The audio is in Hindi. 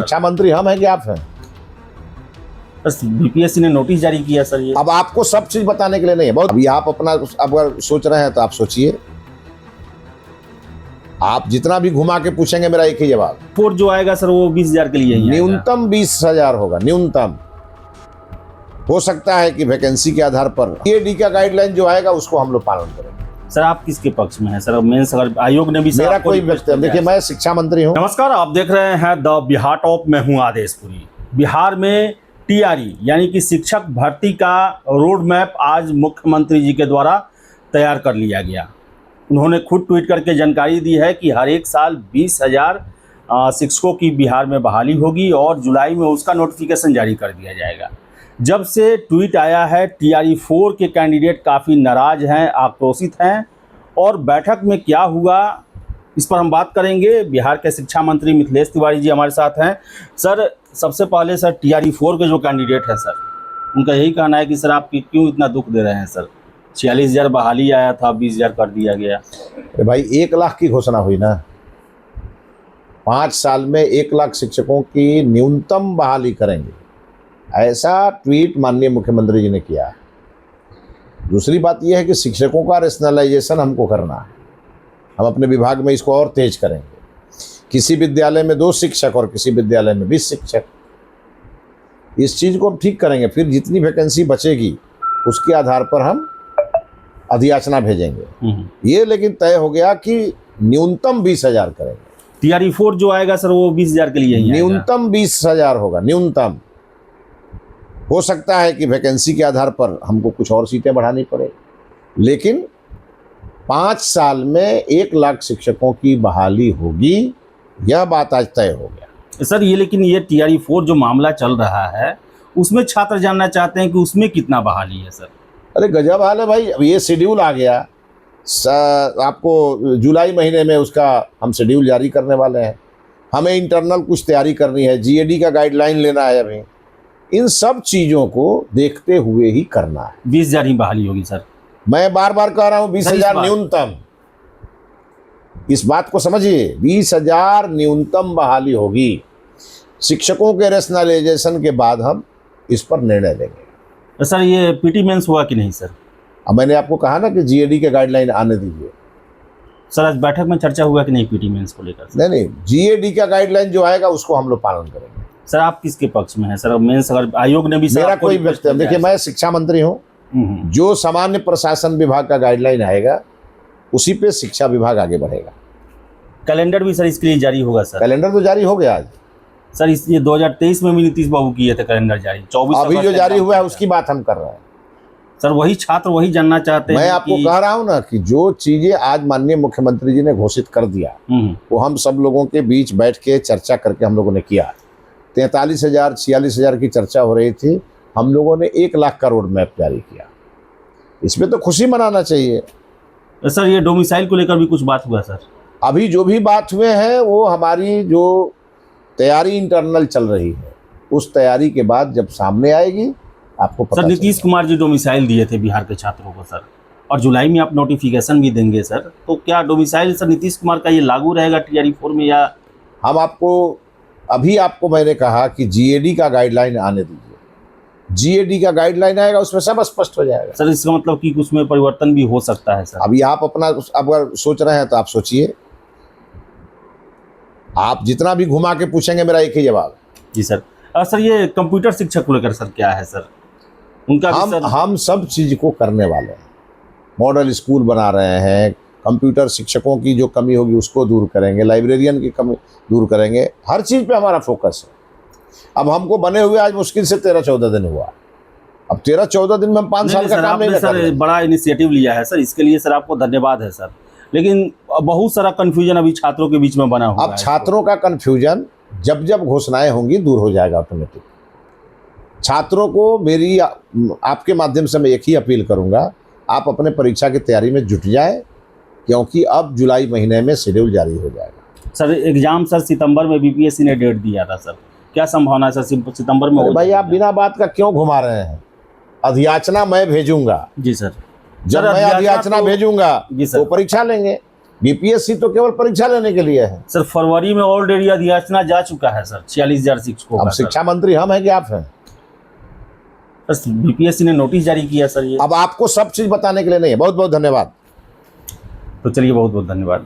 शिक्षा मंत्री हम हैं कि आप हैं? बस बीपीएससी ने नोटिस जारी किया सर ये। अब आपको सब चीज बताने के लिए नहीं है बहुत। अभी आप अपना अगर सोच रहे हैं तो आप सोचिए। आप जितना भी घुमा के पूछेंगे मेरा एक ही जवाब। फोर्थ जो आएगा सर वो 20,000 के लिए ही आएगा। न्यूनतम 20,000 होगा, न्यूनतम। हो सकता है कि वैकेंसी के आधार पर जीएडी का गाइडलाइन जो आएगा उसको हम लोग पालन करेंगे। सर आप किसके पक्ष में हैं सर? मेंस अगर आयोग ने भी सर मेरा कोई व्यक्ति, देखिए मैं शिक्षा मंत्री हूँ। नमस्कार, आप देख रहे हैं द बिहार टॉप, मैं हूँ आदेशपुरी। बिहार में टीआरई यानी कि शिक्षक भर्ती का रोड मैप आज मुख्यमंत्री जी के द्वारा तैयार कर लिया गया। उन्होंने खुद ट्वीट करके जानकारी दी है कि हर एक साल 20,000 शिक्षकों की बिहार में बहाली होगी और जुलाई में उसका नोटिफिकेशन जारी कर दिया जाएगा। जब से ट्वीट आया है टीआरई 4 के कैंडिडेट काफ़ी नाराज हैं, आक्रोशित हैं और बैठक में क्या हुआ इस पर हम बात करेंगे। बिहार के शिक्षा मंत्री मिथिलेश तिवारी जी हमारे साथ हैं। सर सबसे पहले सर टीआरई 4 के जो कैंडिडेट हैं सर, उनका यही कहना है कि सर आप क्यों इतना दुख दे रहे हैं सर? 46,000 बहाली आया था, 20,000 कर दिया गया। अरे भाई 1 लाख की घोषणा हुई ना, 5 साल में 1 लाख शिक्षकों की न्यूनतम बहाली करेंगे, ऐसा ट्वीट माननीय मुख्यमंत्री जी ने किया है। दूसरी बात यह है कि शिक्षकों का रेशनलाइजेशन हमको करना है। हम अपने विभाग में इसको और तेज करेंगे। किसी विद्यालय में 2 शिक्षक और किसी विद्यालय में 20 शिक्षक, इस चीज़ को हम ठीक करेंगे। फिर जितनी वैकेंसी बचेगी उसके आधार पर हम अधियाचना भेजेंगे। ये लेकिन तय हो गया कि न्यूनतम 20,000 करेंगे। टीआरई 4 जो आएगा सर वो 20,000 के लिए ही आएगा। न्यूनतम 20,000 होगा, न्यूनतम। हो सकता है कि वैकेंसी के आधार पर हमको कुछ और सीटें बढ़ानी पड़े, लेकिन 5 साल में 1 लाख शिक्षकों की बहाली होगी, यह बात आज तय हो गया। सर ये लेकिन ये टीआरई 4 जो मामला चल रहा है उसमें छात्र जानना चाहते हैं कि उसमें कितना बहाली है सर? अरे गजब हाल है भाई। अब ये शेड्यूल आ गया, आपको जुलाई महीने में उसका हम शेड्यूल जारी करने वाले हैं। हमें इंटरनल कुछ तैयारी करनी है, जीएडी का गाइडलाइन लेना है। अभी इन सब चीज़ों को देखते हुए ही करना है। 20,000 ही बहाली होगी सर? मैं बार बार कह रहा हूँ 20,000 न्यूनतम। इस बात को समझिए, 20,000 न्यूनतम बहाली होगी। शिक्षकों के रेशनलाइजेशन के बाद हम इस पर निर्णय लेंगे। सर ये पीटी मेंस हुआ कि नहीं सर? अब मैंने आपको कहा ना कि जीएडी के गाइडलाइन आने दीजिए। सर आज बैठक में चर्चा हुआ कि नहीं पीटी मेंस को लेकर? नहीं, जीएडी का गाइडलाइन जो आएगा उसको हम लोग पालन करेंगे। सर आप किसके पक्ष में हैं सर? मेंस अगर आयोग ने भी सर मेरा कोई व्यक्ति, देखिए मैं शिक्षा मंत्री हूँ। जो सामान्य प्रशासन विभाग का गाइडलाइन आएगा उसी पे शिक्षा विभाग आगे बढ़ेगा। कैलेंडर भी सर इसके लिए जारी होगा सर? कैलेंडर तो जारी हो गया आज सर। ये 2023 में भी नीतीश बाबू किए थे कैलेंडर जारी। 24 अभी जो जारी हुआ है उसकी बात हम कर रहे हैं सर। वही छात्र वही जानना चाहते हैं। मैं आपको कह रहा हूं ना कि जो चीजें आज माननीय मुख्यमंत्री जी ने घोषित कर दिया वो हम सब लोगों के बीच बैठ के चर्चा करके हम लोगों ने किया। 43,000 46,000 की चर्चा हो रही थी, हम लोगों ने 1 लाख का रोड मैप जारी किया। इसमें तो खुशी मनाना चाहिए। सर ये डोमिसाइल को लेकर भी कुछ बात हुआ सर? अभी जो भी बात हुए हैं वो हमारी जो तैयारी इंटरनल चल रही है, उस तैयारी के बाद जब सामने आएगी आपको पता सर नीतीश कुमार जी डोमिसाइल दिए थे बिहार के छात्रों को सर, और जुलाई में आप नोटिफिकेशन भी देंगे सर, तो क्या डोमिसाइल सर नीतीश कुमार का ये लागू रहेगा टीआरई 4 में? या हम आपको मैंने कहा कि जीएडी का गाइडलाइन आने दीजिए। जीएडी का गाइडलाइन आएगा उसमें सब स्पष्ट हो जाएगा सर। इसका मतलब कि उसमें परिवर्तन भी हो सकता है सर? अभी आप अपना अगर सोच रहे हैं तो आप सोचिए। आप जितना भी घुमा के पूछेंगे मेरा एक ही जवाब। जी सर। सर ये कंप्यूटर शिक्षक को लेकर सर क्या है सर? उनका हम सब चीज़ को करने वाले हैं। मॉडल स्कूल बना रहे हैं, कंप्यूटर शिक्षकों की जो कमी होगी उसको दूर करेंगे, लाइब्रेरियन की कमी दूर करेंगे। हर चीज़ पे हमारा फोकस है। अब हमको बने हुए आज मुश्किल से 13-14 दिन हुआ। अब 13-14 दिन में हम 5 साल का काम नहीं कर सर बड़ा इनिशिएटिव लिया है सर, इसके लिए सर आपको धन्यवाद है सर। लेकिन बहुत सारा कन्फ्यूजन अभी छात्रों के बीच में बना हुआ है। अब छात्रों का कन्फ्यूजन जब जब घोषणाएं होंगी दूर हो जाएगा ऑटोमेटिक। छात्रों को मेरी आपके माध्यम से मैं एक ही अपील करूंगा, आप अपने परीक्षा की तैयारी में जुट जाएं, क्योंकि अब जुलाई महीने में शेड्यूल जारी हो जाएगा। सर एग्जाम सर सितंबर में बीपीएससी ने डेट दिया था सर, क्या संभावना है सर सितंबर में? भाई आप बिना बात का क्यों घुमा रहे हैं? अधियाचना मैं भेजूंगा। जी सर। जब मैं अधियाचना भेजूंगा जी सर, वो परीक्षा लेंगे। बीपीएससी तो केवल परीक्षा लेने के लिए है। सर फरवरी में ऑलरेडी अधियाचना जा चुका है सर 46,000 शिक्षकों अब का। शिक्षा मंत्री हम हैं कि आप हैं? सर बीपीएससी ने नोटिस जारी किया सर ये। अब आपको सब चीज बताने के लिए नहीं है। बहुत बहुत धन्यवाद। तो चलिए बहुत बहुत धन्यवाद।